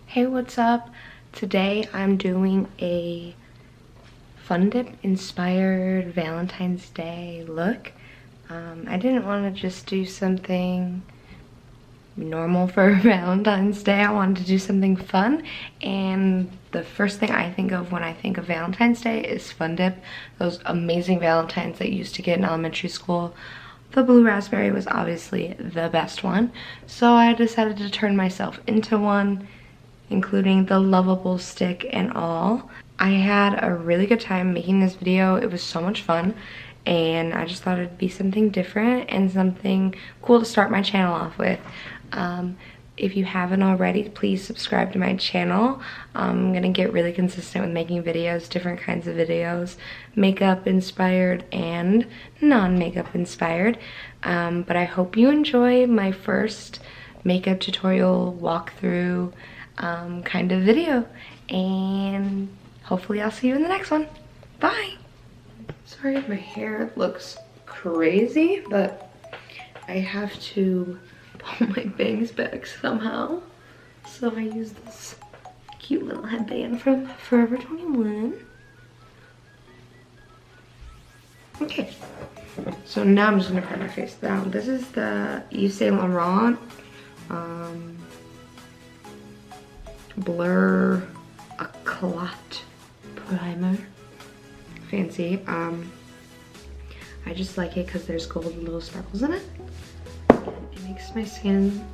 Hey, what's up? Today I'm doing a Fun Dip inspired Valentine's Day look. I didn't want to just do something normal for Valentine's Day. I wanted to do something fun, and the first thing I think of when I think of Valentine's Day is Fun Dip. Those amazing Valentines that you used to get in elementary school. The blue raspberry was obviously the best one, so I decided to turn myself into one, including the lovable stick and all. I had a really good time making this video. It was so much fun, and I just thought it'd be something different and something cool to start my channel off with. If you haven't already, please subscribe to my channel. I'm gonna get really consistent with making videos, different kinds of videos, makeup inspired and non-makeup inspired. But I hope you enjoy my first makeup tutorial walkthrough kind of video, and hopefully I'll see you in the next one. Bye. Sorry if my hair looks crazy, but I have to pull my bangs back somehow, so I use this cute little headband from Forever 21. Okay, so now I'm just gonna prep my face down. This is the Yves Saint Laurent Blur Eclat primer. Fancy. I just like it because there's gold and little sparkles in it. It makes my skin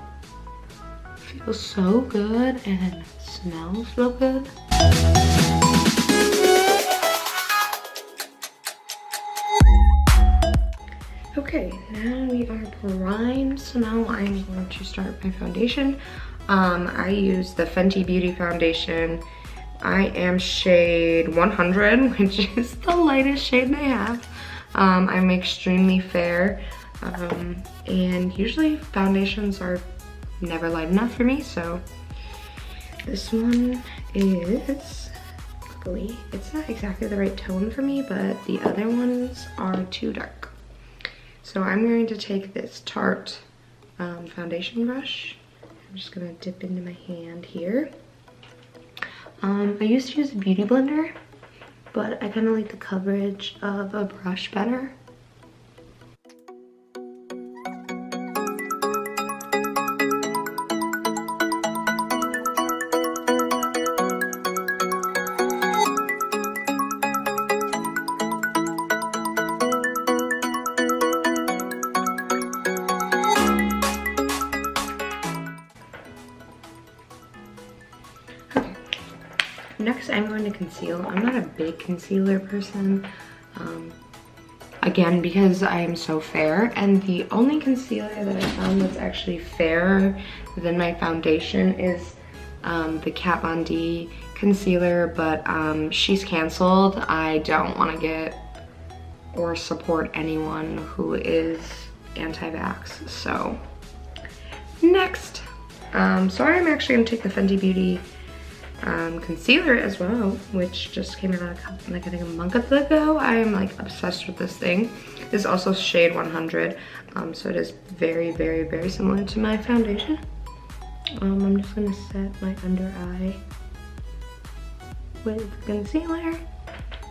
feel so good and smells so good. Okay, now we are primed, so now I'm going to start my foundation. I use the Fenty Beauty foundation. I am shade 100, which is the lightest shade they have. I'm extremely fair, and usually foundations are never light enough for me, so this one is, luckily, it's not exactly the right tone for me, but the other ones are too dark. So I'm going to take this Tarte foundation brush. I'm just gonna dip into my hand here. I used to use a beauty blender, but I kind of like the coverage of a brush better. Next, I'm going to conceal. I'm not a big concealer person, again, because I am so fair, and the only concealer that I found that's actually fairer than my foundation is the Kat Von D concealer, but she's canceled. I don't want to get or support anyone who is anti-vax, so next. So I'm actually going to take the Fenty Beauty concealer as well, which just came out like I think a month ago. I am like obsessed with this thing. This is also shade 100, so it is very, very, very similar to my foundation. I'm just gonna set my under eye with concealer,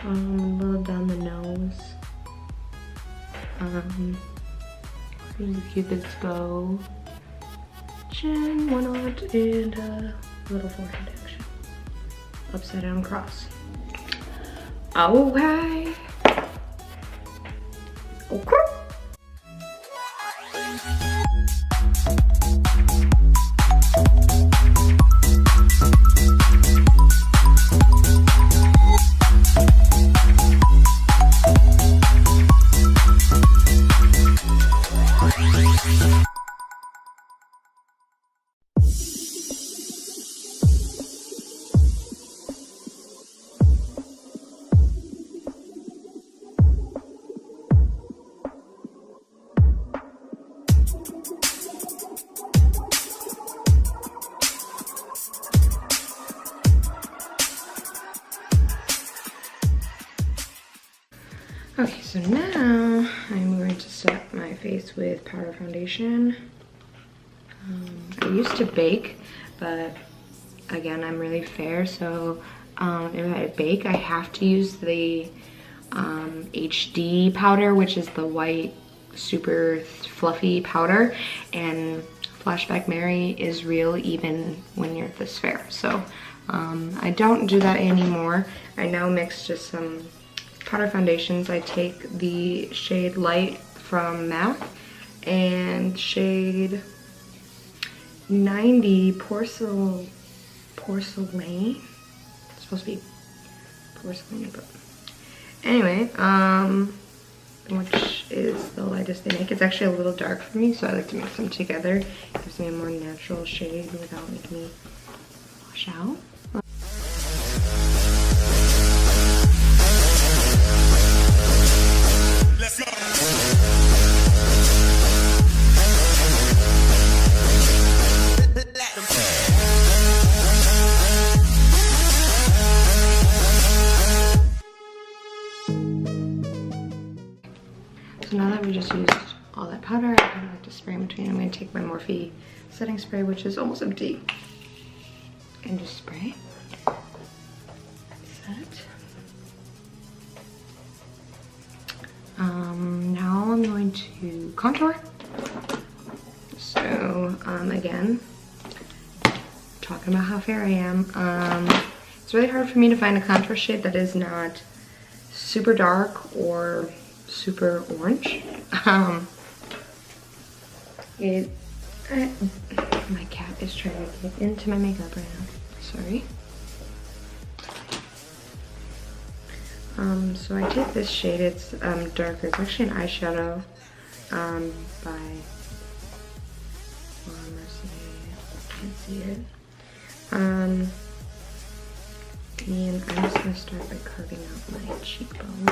a little down the nose, the Cupid's bow, chin, one on, and a little forehead action. Upside down cross. Okay. Okay. Okay, so now I'm going to set my face with powder foundation. I used to bake, but again, I'm really fair, so if I bake, I have to use the HD powder, which is the white, super fluffy powder, and Flashback Mary is real even when you're this fair. So I don't do that anymore. I now mix just some powder foundations. I take the shade Light from MAC and shade 90 Porcelain. It's supposed to be porcelain, but anyway, which is the lightest they make. It's actually a little dark for me, so I like to mix them together. It gives me a more natural shade without making me wash out. So now that we just used all that powder, I kind of like to spray in between. I'm going to take my Morphe setting spray, which is almost empty, and just spray. Set. Now I'm going to contour. So again, talking about how fair I am. It's really hard for me to find a contour shade that is not super dark or super orange. My cat is trying to get into my makeup right now. Sorry. So I take this shade. It's darker. It's actually an eyeshadow by can't see it. And I'm just gonna start by carving out my cheekbone.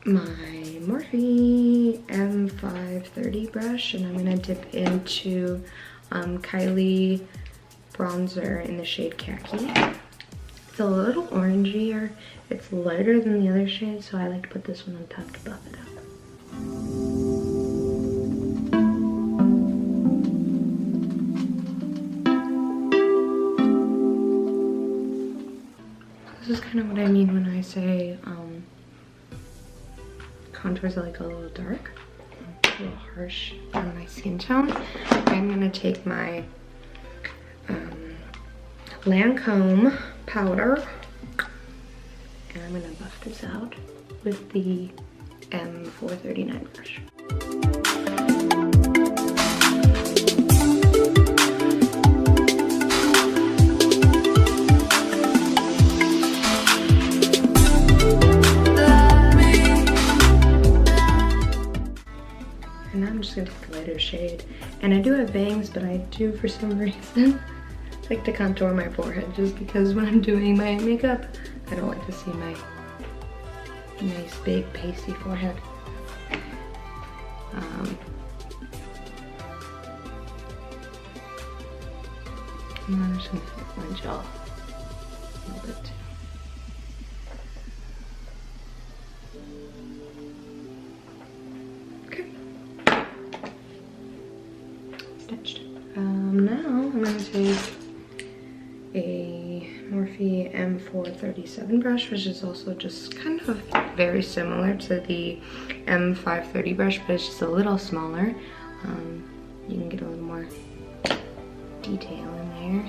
My Morphe M530 brush, and I'm gonna dip into Kylie bronzer in the shade Khaki. It's a little orangier. It's lighter than the other shades, so I like to put this one on top to buff it up. This is kind of what I mean when I say contours are like a little dark, a little harsh on my skin tone. I'm gonna take my Lancome powder and I'm gonna buff this out with the M439 brush. And I'm just gonna take a lighter shade. And I do have bangs, but I do, for some reason, like to contour my forehead, just because when I'm doing my makeup, I don't like to see my nice big pasty forehead. And I'm just gonna fix my jaw a little bit too. Stitched. Now I'm going to take a Morphe M437 brush, which is also just kind of very similar to the M530 brush, but it's just a little smaller. You can get a little more detail in there.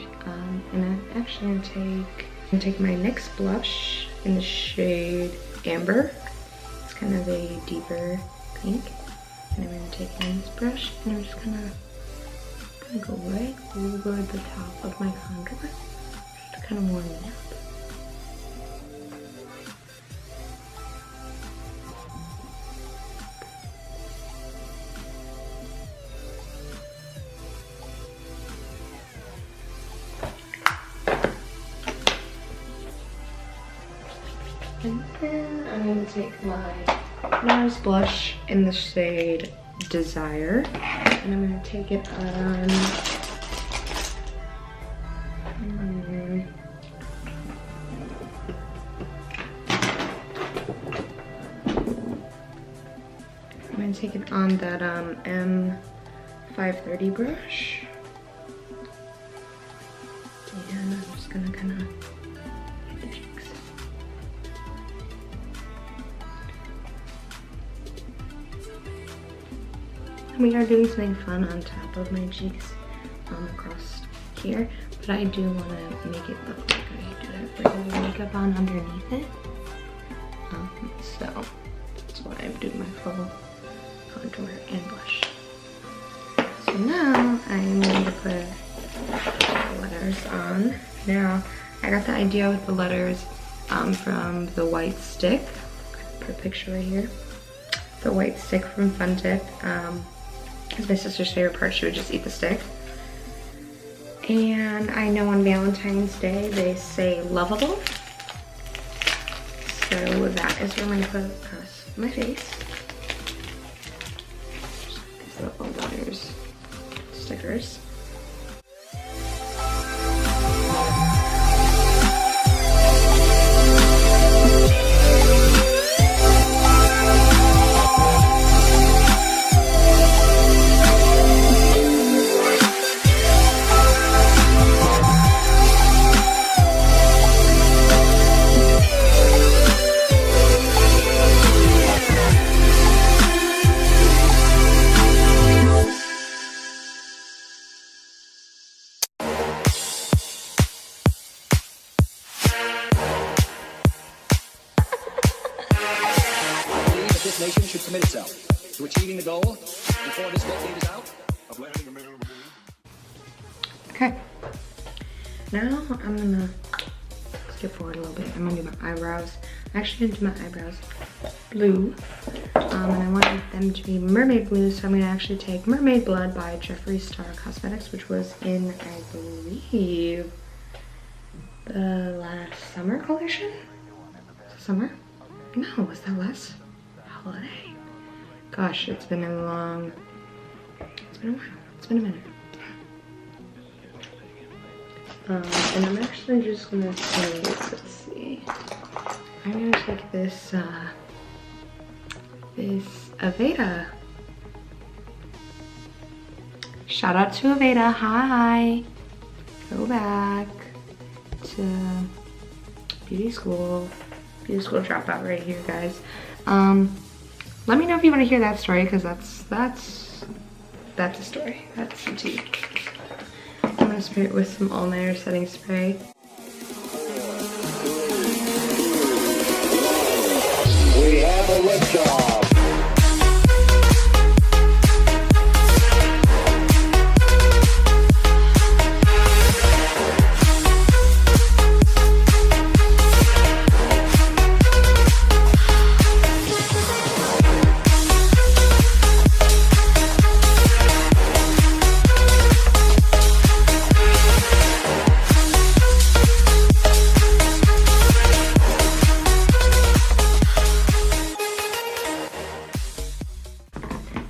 And I'm actually going to take my NYX blush in the shade Amber. It's kind of a deeper pink. And I'm going to take my this brush and I'm just gonna go right over the top of my contour just to kind of warm it up. And then I'm going to take my NARS blush in the shade Desire, and I'm going to take it on take it on that M530 brush. And I'm just gonna kind of hit the cheeks. And we are doing something fun on top of my cheeks, across here. But I do want to make it look like I do have regular makeup on underneath it. So that's why I'm doing my full contour and blush. So now I'm going to put the letters on. Now I got the idea with the letters from the white stick. Put a picture right here. The white stick from Fun Dip. It's my sister's favorite part. She would just eat the stick. And I know on Valentine's Day they say lovable. So that is where I'm going to put across my face. Just these little letters, stickers. Nation should commit itself to achieving the goal before this decade is out of landing a minimum. Okay. Now I'm gonna skip forward a little bit. I'm gonna do my eyebrows. I'm actually gonna do my eyebrows blue. And I wanted them to be mermaid blue, so I'm gonna actually take Mermaid Blood by Jeffree Star Cosmetics, which was in, I believe, the last summer collection? Summer? No, was that last holiday? Gosh, it's been a while. It's been a minute. And I'm actually just gonna take, let's see. I'm gonna take this, this Aveda. Shout out to Aveda, hi. Go back to beauty school. Beauty school dropout right here, guys. Let me know if you want to hear that story, because that's a story. That's the tea. I'm gonna spray it with some all-nighter setting spray. We have a liftoff.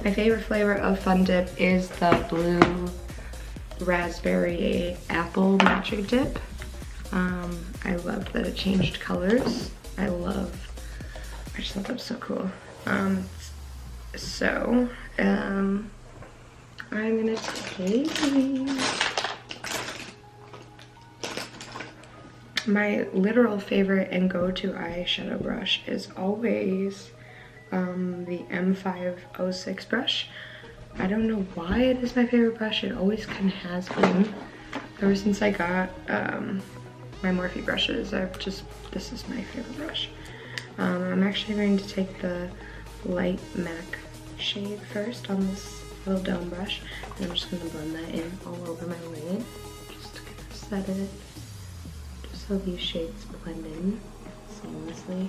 My favorite flavor of Fun Dip is the blue raspberry apple magic dip. I love that it changed colors. I just thought that was so cool. I'm gonna take my literal favorite and go-to eyeshadow brush is always the M506 brush. I don't know why it is my favorite brush. It always kind of has been ever since I got my Morphe brushes. This is my favorite brush. I'm actually going to take the light MAC shade first on this little dome brush, and I'm just going to blend that in all over my lid, just to kind of set it, just so these shades blend in seamlessly.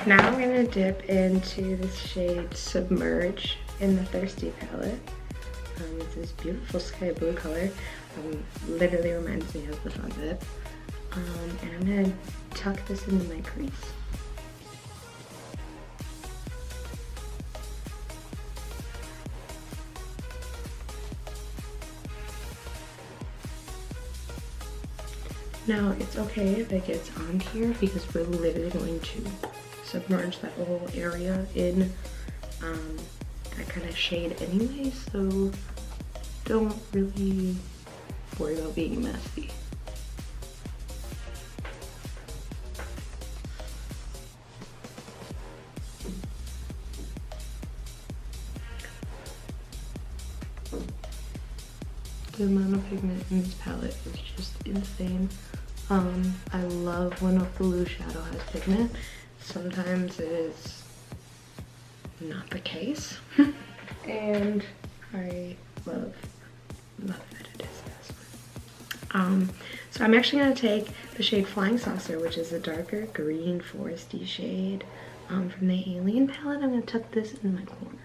Now I'm going to dip into this shade Submerge in the Thirsty palette. It's this beautiful sky blue color. Literally reminds me of the Fun Dip. And I'm going to tuck this into my crease. Now, it's okay if it gets on here because we're literally going to submerge that whole area in that kind of shade anyway, so don't really worry about being messy. The amount of pigment in this palette is just insane. I love when a blue shadow has pigment. Sometimes it is not the case. And I love that it is this one. So I'm actually gonna take the shade Flying Saucer, which is a darker green foresty shade from the Alien palette. I'm gonna tuck this in my corner.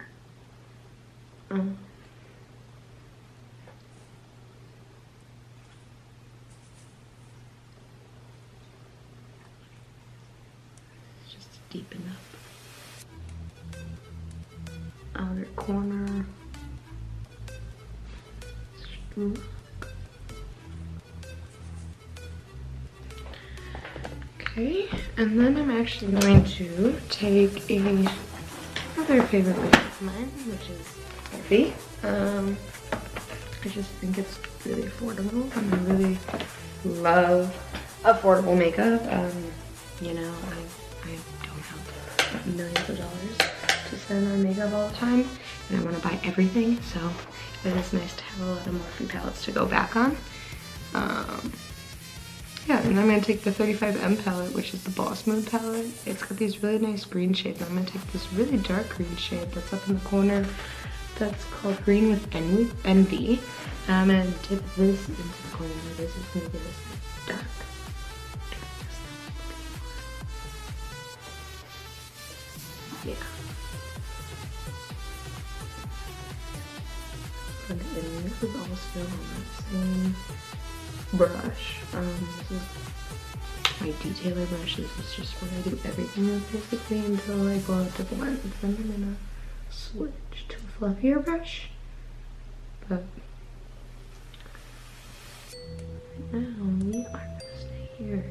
Deepen up. Outer corner. Okay, and then I'm actually going to take another favorite makeup of mine, which is Yves. I just think it's really affordable, and I really love affordable makeup. You know, I don't have millions of dollars to spend on makeup all the time, and I want to buy everything, so it is nice to have a lot of Morphe palettes to go back on. Yeah, and I'm going to take the 35M palette, which is the Boss Mood palette. It's got these really nice green shades. I'm going to take this really dark green shade that's up in the corner that's called Green with Envy. And I'm going to dip this into the corner. This is going to give us dark. Yeah. And this is also on that same brush. This is my detailer brush. This is just where I do everything with basically until I go out to blend. Then I'm gonna switch to a fluffier brush. But right now we are gonna stay here.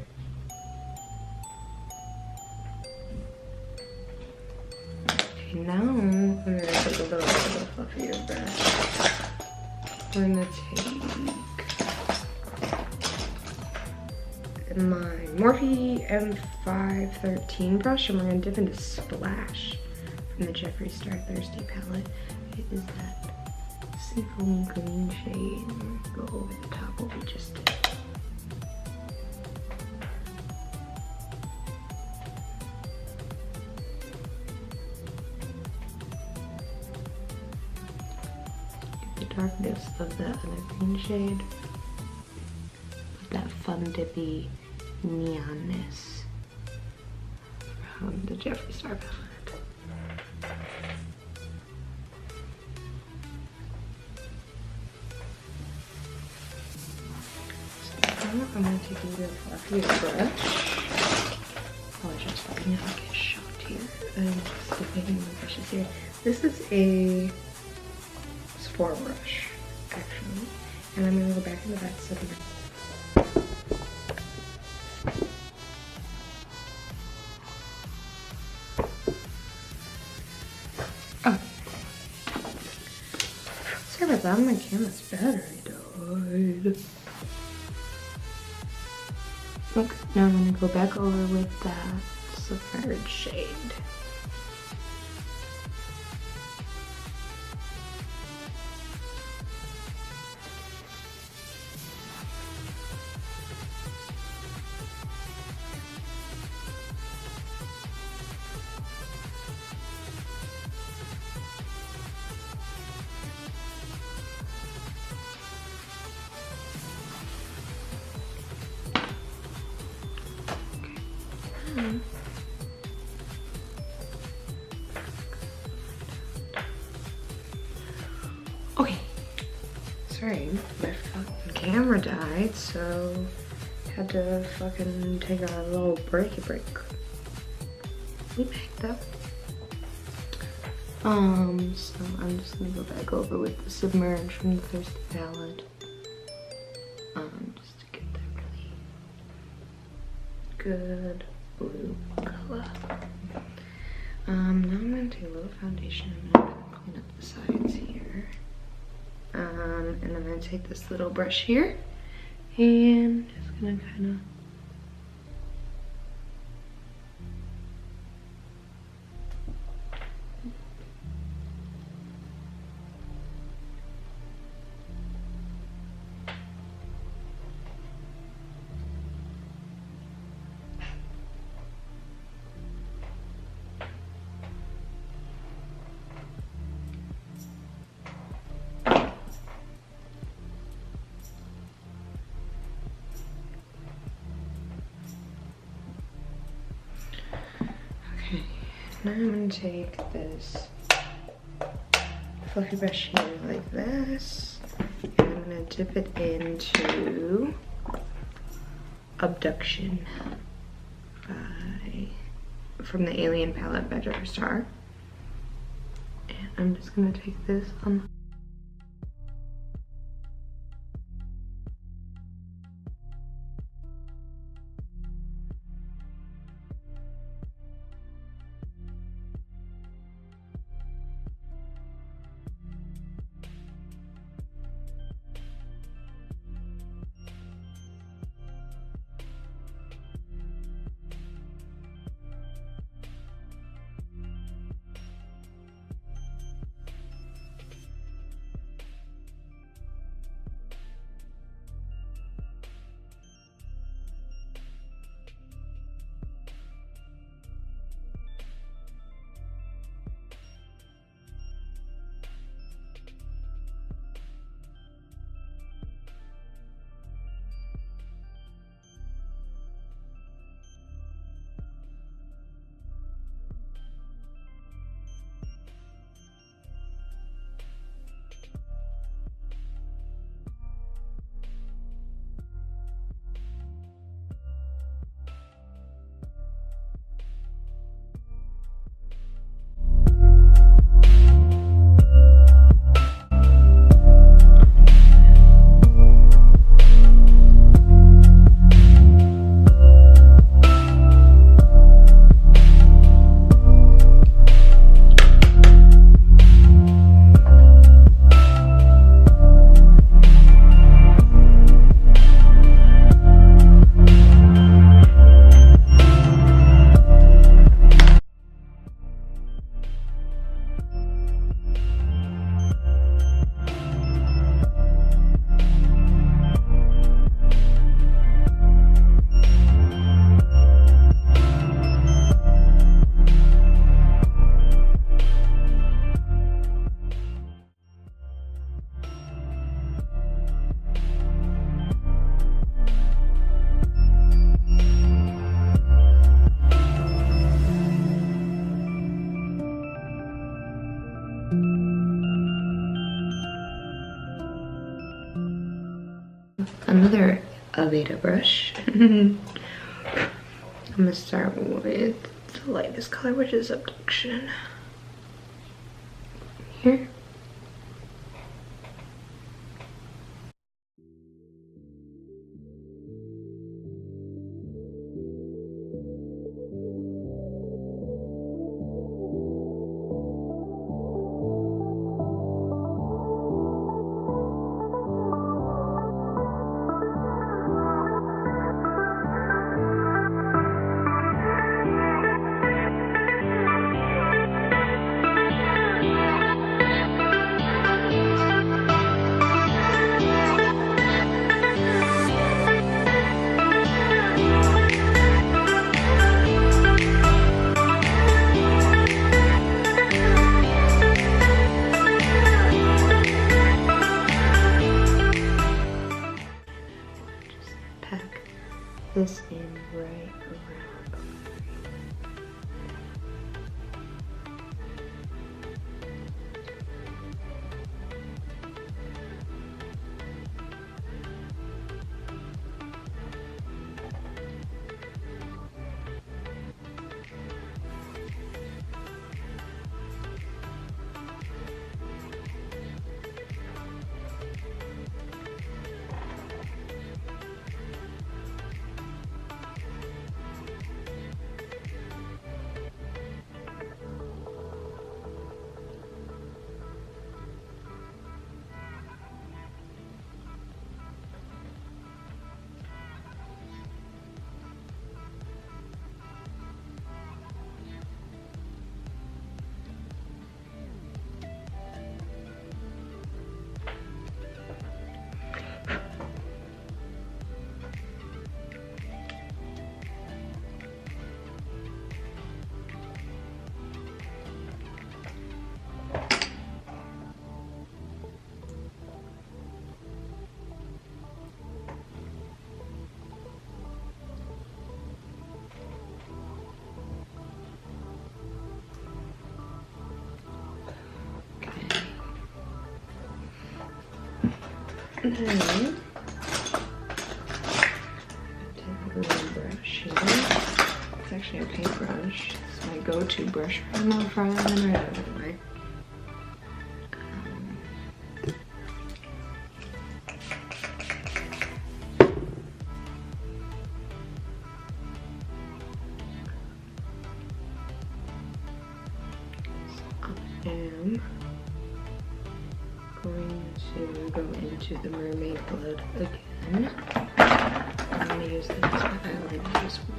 Okay, now I'm gonna take a little bit of a fluffier brush. We're gonna take my Morphe M513 brush, and we're gonna dip into Splash from the Jeffree Star Thirsty palette. It is that seafoamy green shade. I'm gonna go over the top what we just did. Get the darkness of that other green shade. That fun dippy neonness from the Jeffree Star palette. So now I'm going to take a little fluffier brush. Apologize for being able to get shocked here. I'm just dipping my brushes here. This is a Sephora brush, actually. And I'm going to go back in the back so my camera's battery died. Okay, now I'm gonna go back over with that submerged shade. Okay, sorry, my fucking camera died, so had to fucking take a little break. We picked up. So I'm just gonna go back over with the Submerge from the Thirsty palette. Just to get that really good blue color. Now I'm gonna take a little foundation and I'm gonna clean up the sides here. And I'm gonna take this little brush here and just gonna kind of now I'm gonna take this fluffy brush here like this, and I'm gonna dip it into Abduction from the Alien palette by Jeffree. And I'm just gonna take this on. Another Aveda brush. I'm gonna start with the lightest color, which is Abduction. Here. And then take a little brush here. It's actually a paintbrush. It's my go-to brush for my friend right anyway. I am going to go into the Mermaid blood again. I'm going to use this for eyeliner as well.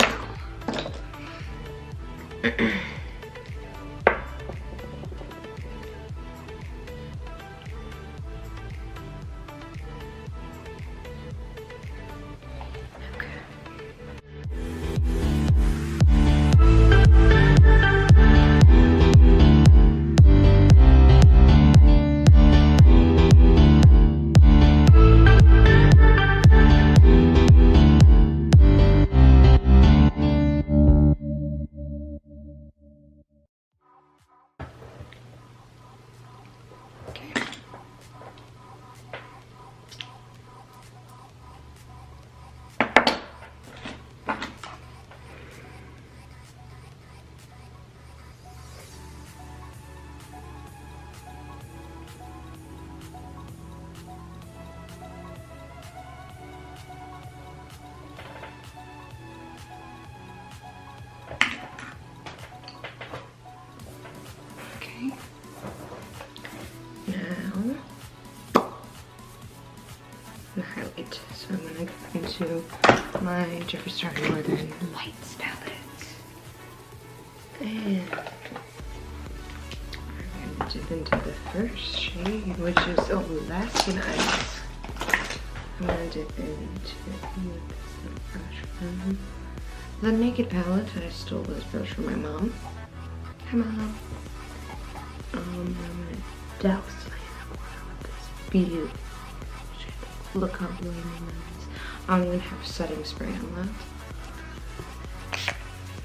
Highlight. So I'm gonna go into my Jeffree Northern Lights palette. And I'm gonna dip into the first shade, which is Alaskan Ice. I'm gonna dip into this brush from the Naked palette. I stole this brush from my mom. Hi, Mom. I'm gonna douse my hair with this beaded. Look how blue my is. I don't even have setting spray on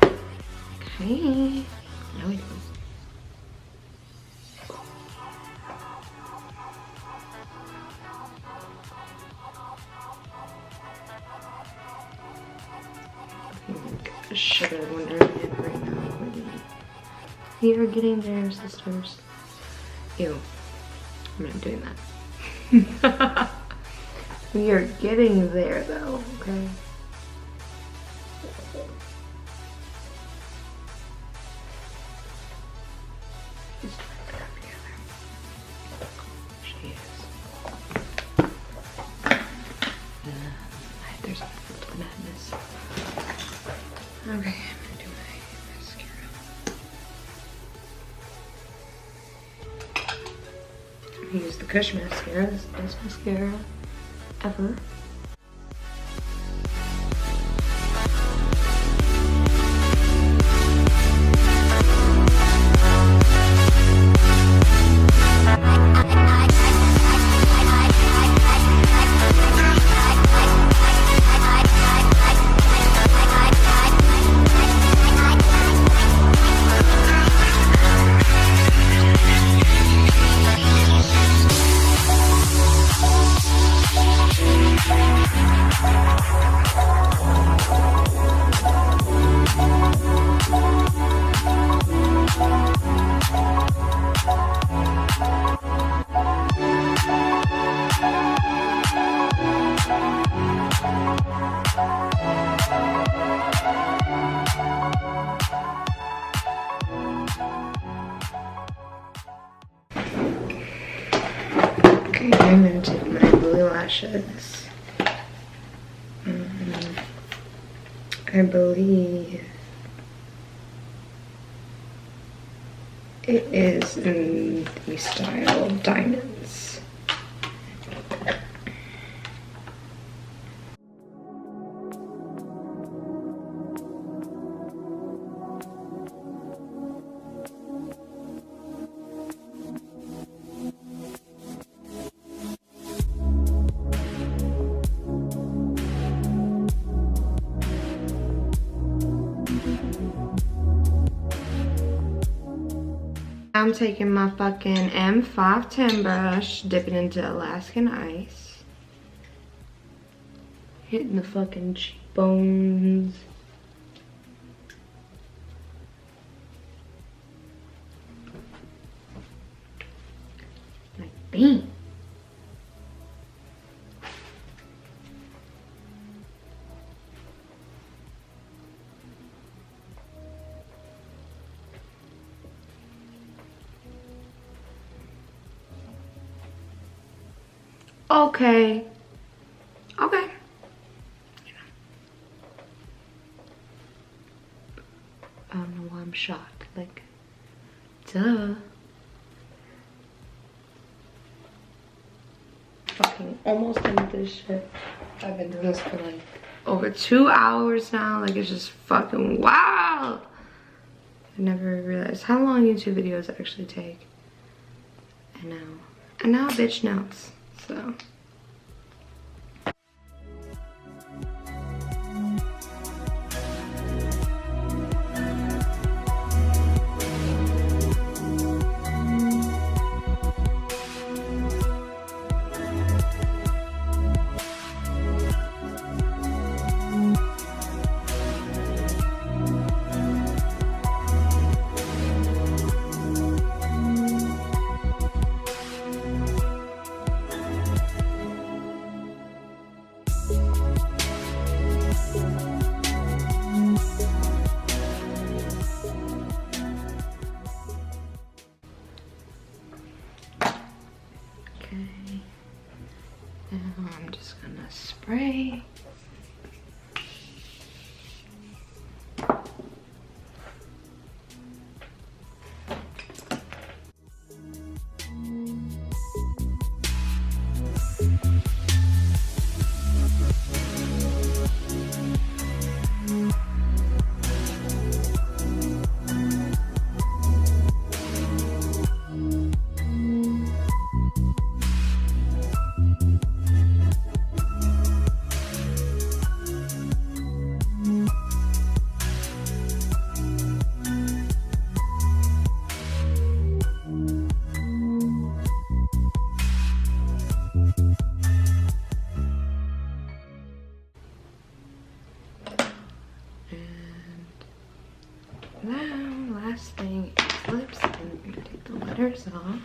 that. Okay. Now we go. Get the shit out of one area right now. We are getting there, sisters. Ew. I'm not doing that. We are getting there though, okay? Just trying to put that together. She is. There's nothing to the madness. Okay, I'm gonna do my mascara. I'm gonna use the Kush mascara. This is the best mascara ever. I'm going to take my blue lashes. I believe it is in the style Diamonds. I'm taking my fucking M510 brush, dipping into Alaskan Ice. Hitting the fucking cheekbones. Like, bam. Okay. Okay. I don't know why I'm shocked. Like, duh. Fucking almost done with this shit. I've been doing this for like over 2 hours now. Like, it's just fucking wild. I never realized how long YouTube videos actually take. I know. And now a bitch knows. So. I'm just gonna spray. Now, last thing is lips, and I'm gonna take the letters off.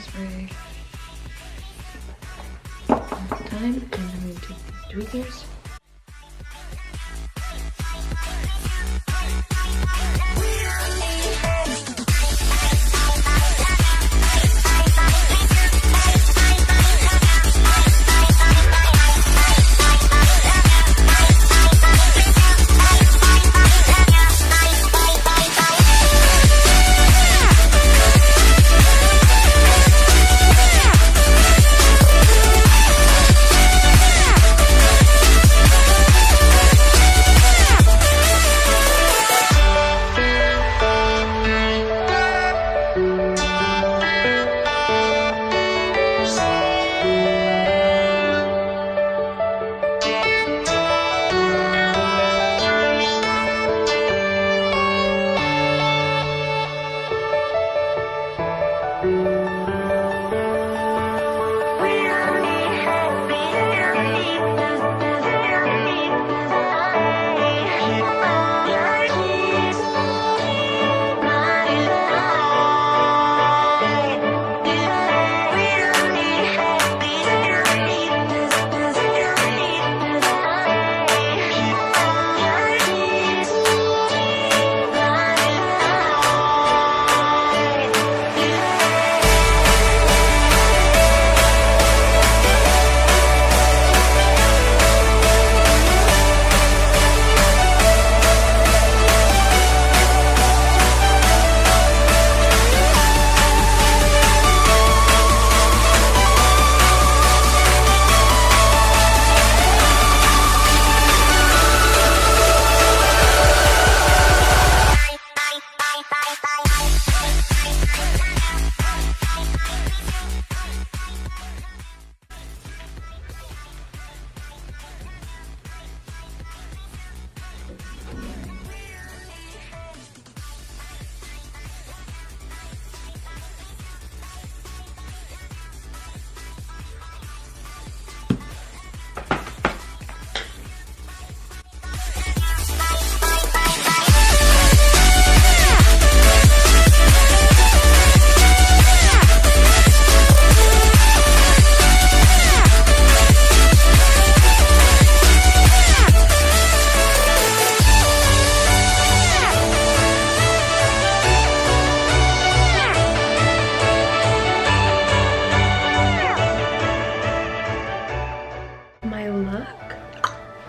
Spray this time, and I'm going to take these tweezers.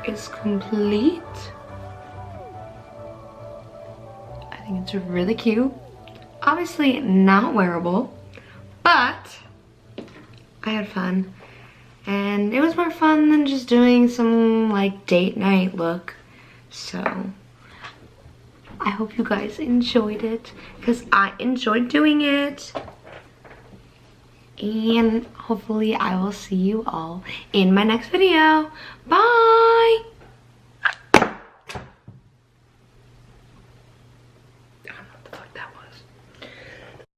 is complete. I think it's really cute. Obviously not wearable, but I had fun. And it was more fun than just doing some like date night look. So I hope you guys enjoyed it, because I enjoyed doing it. And hopefully I will see you all in my next video. Bye!